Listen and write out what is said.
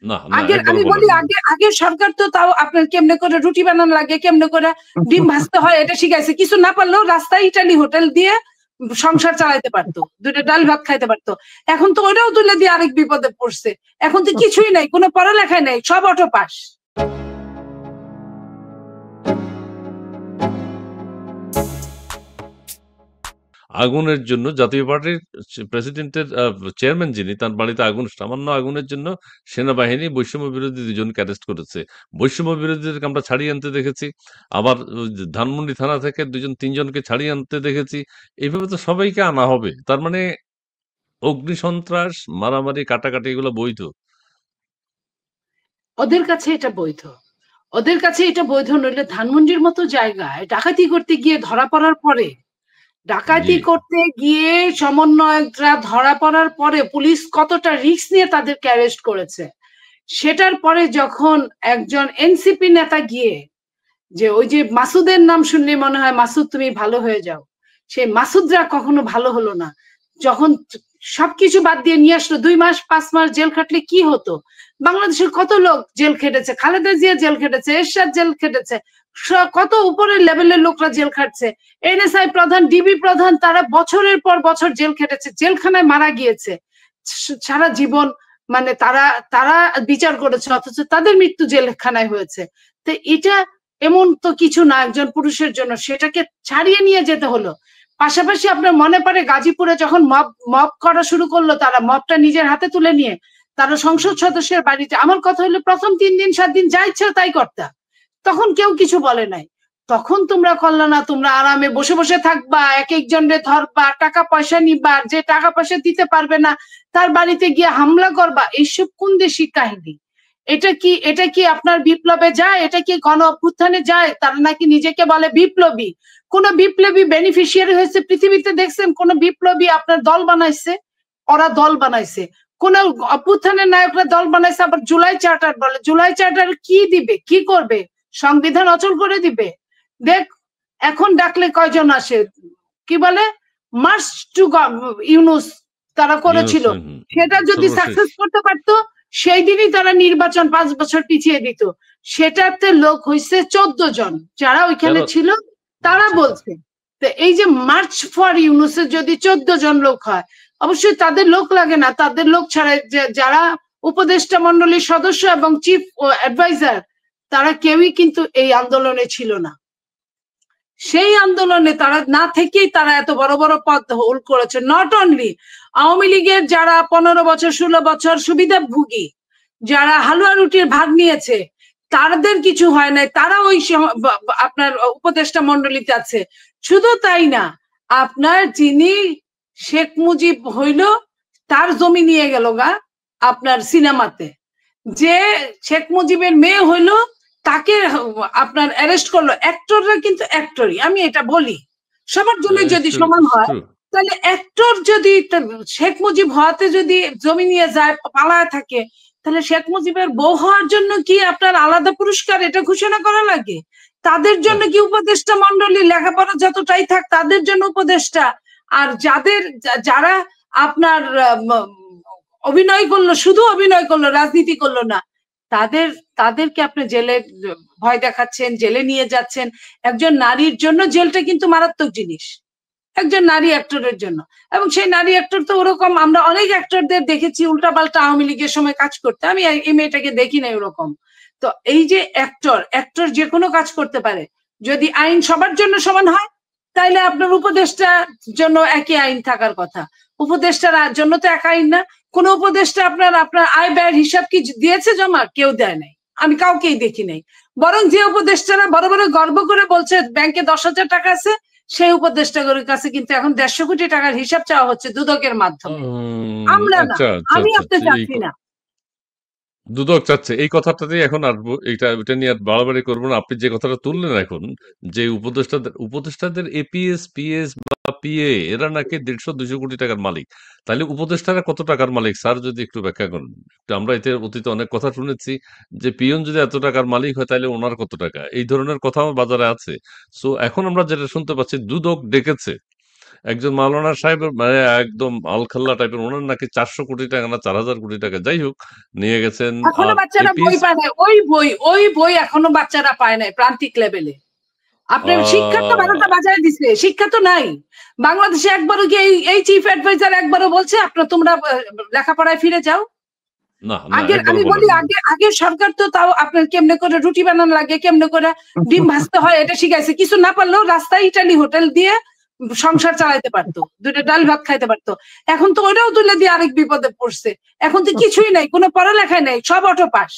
না, না, আগের একবারও আমি বলি, বলেননি। আগের সরকার তো তাও আপনার কেমনে করে রুটি বানানো লাগে, কেমনে করে ডিম ভাজতে হয় এটা শিখাইছে। কিছু না পারলেও রাস্তায় ইটালি হোটেল দিয়ে সংসার চালাইতে পারতো, দুটো ডাল ভাত খাইতে পারতো। এখন তো ওটাও তুলে দিয়ে আরেক বিপদে পড়ছে। এখন তো কিছুই নাই, কোনো পড়ালেখাই নাই, সব অটো পাস। আগুনের জন্য জাতীয় পার্টির প্রেসিডেন্টের চেয়ারম্যান যিনি, তার বাড়িতে আগুন, সামান্য আগুনের জন্য সেনাবাহিনী বৈষম্য বিরোধী দুজনকে অ্যারেস্ট করেছে। বৈষম্য বিরোধীদেরকে আমরা ছাড়িয়ে আনতে দেখেছি, আবার ধানমন্ডি থানা থেকে দুজন তিনজনকে ছাড়িয়ে আনতে দেখেছি। এইভাবে তো সবাইকে আনা হবে, তার মানে অগ্নিসন্ত্রাস, মারামারি, কাটাকাটি এগুলো বৈধ। ওদের কাছে এটা বৈধ, ওদের কাছে এটা বৈধ নইলে ধানমন্ডির মতো জায়গায় ডাকাতি করতে গিয়ে ধরা পড়ার পরে, জি, ডাকাতি করতে গিয়ে সমন্বয়করা ধরা পড়ার পরে পুলিশ কতটা রিস্ক নিয়ে তাদেরকে অ্যারেস্ট করেছে, সেটার পরে যখন একজন এনসিপি নেতা গিয়ে, যে ওই যে মাসুদের নাম শুনলে মনে হয় মাসুদ তুমি ভালো হয়ে যাও, সেই মাসুদরা কখনো ভালো হলো না। যখন সবকিছু বাদ দিয়ে নিয়ে আসলো, 2 মাস 5 মাস জেল খাটলে কি হতো? বাংলাদেশের কত লোক জেল খেটেছে, খালেদা জিয়া জেল খেটেছে, এরশাদ জেল খেটেছে, কত উপরের লেভেলের লোকরা জেল খাটছে, এনএসআই প্রধান, ডিবি প্রধান, তারা বছরের পর বছর জেল খেটেছে, জেলখানায় মারা গিয়েছে সারা জীবন। মানে তারা তারা বিচার করেছে অথচ তাদের মৃত্যু জেলখানায় হয়েছে। তো এটা এমন তো কিছু না একজন পুরুষের জন্য সেটাকে ছাড়িয়ে নিয়ে যেতে হলো। পাশাপাশি আপনার মনে পড়ে গাজীপুরে যখন মব মব করা শুরু করলো, তারা মবটা নিজের হাতে তুলে নিয়ে তারা সংসদ সদস্যের বাড়িতে, আমার কথা হলো প্রথম 3 দিন 7 দিন যা ইচ্ছা তাই করতা, তখন কেউ কিছু বলে নাই। তখন তোমরা করলা না, তোমরা আরামে বসে বসে থাকবা, এক একজনরে ধরবা, টাকা পয়সা নিবা, যে টাকা পয়সা দিতে পারবে না তার বাড়িতে গিয়ে হামলা করবা। এইসব কোন দেশি কাহিনী? এটা কি আপনার বিপ্লবে যায়? এটা কি গণ অভ্যুত্থানে যায়? তারা নাকি নিজেকে বলে বিপ্লবী। কোন বিপ্লবী বেনিফিশিয়ারি হয়েছে পৃথিবীতে দেখছেন? কোন বিপ্লবী আপনার দল বানাইছে? ওরা দল বানাইছে। কোন অভ্যুত্থানের নায়করা দল বানাইছে, আবার জুলাই চার্টার বলে। জুলাই চার্টার কি দিবে, কি করবে? সংবিধান অচল করে দিবে? দেখ, এখন ডাকলে কয়জন আসে? কি বলে, মার্চ টু ইউনুস তারা ইউনুস, করেছিল। সেটা যদি সর্বশেষ। সাকসেস করতে পারতো সেই দিনই তারা নির্বাচন 5 বছর পিছিয়ে দিত। সেটাতে লোক হয়েছে 14 জন, যারা ওইখানে তেরো। ছিল তারা আচ্ছা, আচ্ছা। বলছে। তো এই যে মার্চ ফর ইউনুসের যদি 14 জন লোক হয়, অবশ্যই তাদের লোক লাগে না, তাদের লোক ছাড়া যারা উপদেষ্টা মন্ডলীর সদস্য এবং চিফ অ্যাডভাইজার, তারা কেউই কিন্তু এই আন্দোলনে ছিল না। সেই আন্দোলনে তারা না থেকেই তারা এত বড় বড় পদ হোল্ড করেছে। নট অনলি আওয়ামী লীগের যারা 15 বছর 16 বছর সুবিধাভোগী, যারা হালুয়া রুটির ভাগ নিয়েছে, তাদের কিছু হয় নাই, তারা ওই আপনার উপদেষ্টা মন্ডলীতে আছে। শুধু তাই না, আপনার যিনি শেখ মুজিব হইল, তার জমি নিয়ে গেল গা আপনার সিনেমাতে, যে শেখ মুজিবের মেয়ে হইলো তাকে আপনার অ্যারেস্ট করলো। অ্যাক্টররা কিন্তু অ্যাক্টরই, আমি এটা বলি, সবার জন্য যদি সমান হয়, তাহলে অ্যাক্টর যদি শেখ মুজিব হওয়াতে যদি জমি নিয়ে যায় পালায় থাকে, তাহলে শেখ মুজিবের বউ হওয়ার জন্য কি আপনার আলাদা পুরস্কার এটা ঘোষণা করা লাগে? তাদের জন্য কি উপদেষ্টা মন্ডলী, লেখাপড়া যতটাই থাক তাদের জন্য উপদেষ্টা? আর যারা আপনার অভিনয় করলো, শুধু অভিনয় করলো, রাজনীতি করলো না, তাদের তাদেরকে আপনি জেলে ভয় দেখাচ্ছেন, জেলে নিয়ে যাচ্ছেন। একজন নারীর জন্য জেলটা কিন্তু মারাত্মক জিনিস, একজন নারী অ্যাক্টরের জন্য। এবং সেই নারী অ্যাক্টর তো ওরকম, আমরা অনেক অ্যাক্টরদের দেখেছি উল্টাপাল্টা আওয়ামী লীগের সময় কাজ করতে, আমি এই মেয়েটাকে দেখি না ওরকম। তো এই যে অ্যাক্টর যে কোনো কাজ করতে পারে, যদি আইন সবার জন্য সমান হয়, তাইলে আপনার উপদেষ্টার জন্য একই আইন থাকার কথা। উপদেষ্টার জন্য তো এক আইন না। কোন উপদেষ্টা আপনার আপনার আয় ব্যয়ের হিসাব কি দিয়েছে জমা? কেউ দেয় নাই, আমি কাউকেই দেখি নাই। বরং যে উপদেষ্টারা বড় বড় গর্ব করে বলছে ব্যাংকে 10,000 টাকা আছে, সেই উপদেষ্টাগুলোর কাছে কিন্তু এখন 150 কোটি টাকার হিসাব চাওয়া হচ্ছে দুদকের মাধ্যমে। আমরা না, আচ্ছা, আচ্ছা, আমি আচ্ছা, আপনি আচ্ছা। চাচ্ছি না। দুদক চাচ্ছে, এই কথাটাতেই এখন আসবো। এটা নিয়ে আর বাড়াবাড়ি করবো না। আপনি যে কথাটা তুললেন এখন, যে উপদেষ্টাদের এপিএস, পিএস বা পিএ, এরা নাকি 150-200 কোটি টাকার মালিক। তাহলে উপদেষ্টারা কত টাকার মালিক স্যার, যদি একটু ব্যাখ্যা করেন। আমরা এতে অতীতে অনেক কথা শুনেছি যে পিয়ন যদি এত টাকার মালিক হয় তাহলে ওনার কত টাকা, এই ধরনের কথাও বাজারে আছে। সো এখন আমরা যেটা শুনতে পাচ্ছি দুদক ডেকেছে, একজন মাওলানা সাহেব মানে একদম আলখাল্লা টাইপের, ওনার নাকি 400 কোটি টাকা না 4000 কোটি টাকা, যাই হোক, নিয়ে গেছেন এখনো বাচ্চারা এপিস। বই পায় নাই, ওই বই এখনো বাচ্চারা পায় নাই প্রান্তিক লেভেলে। আপনার শিক্ষা তো 12টা বাজায় দিছে, শিক্ষা তো নাই বাংলাদেশে। একবারও কি এই চিফ অ্যাডভাইজার একবারও বলছে আপনার তোমরা লেখাপড়ায় ফিরে যাও? না না, আগের একবারও আমি বলি বলেননি। আগের সরকার তো তাও আপনার কেমনে করে রুটি বানানো লাগে, কেমনে করে ডিম ভাজতে হয় এটা শিখাইছে। কিছু না পারলেও রাস্তায় ইটালি হোটেল দিয়ে সংসার চালাইতে পারতো, দুটো ডাল ভাত খাইতে পারতো। এখন তো ওটাও তুলে দিয়ে আরেক বিপদে পড়ছে। এখন তো কিছুই নাই, কোনো পড়ালেখাই নাই, সব অটো পাস।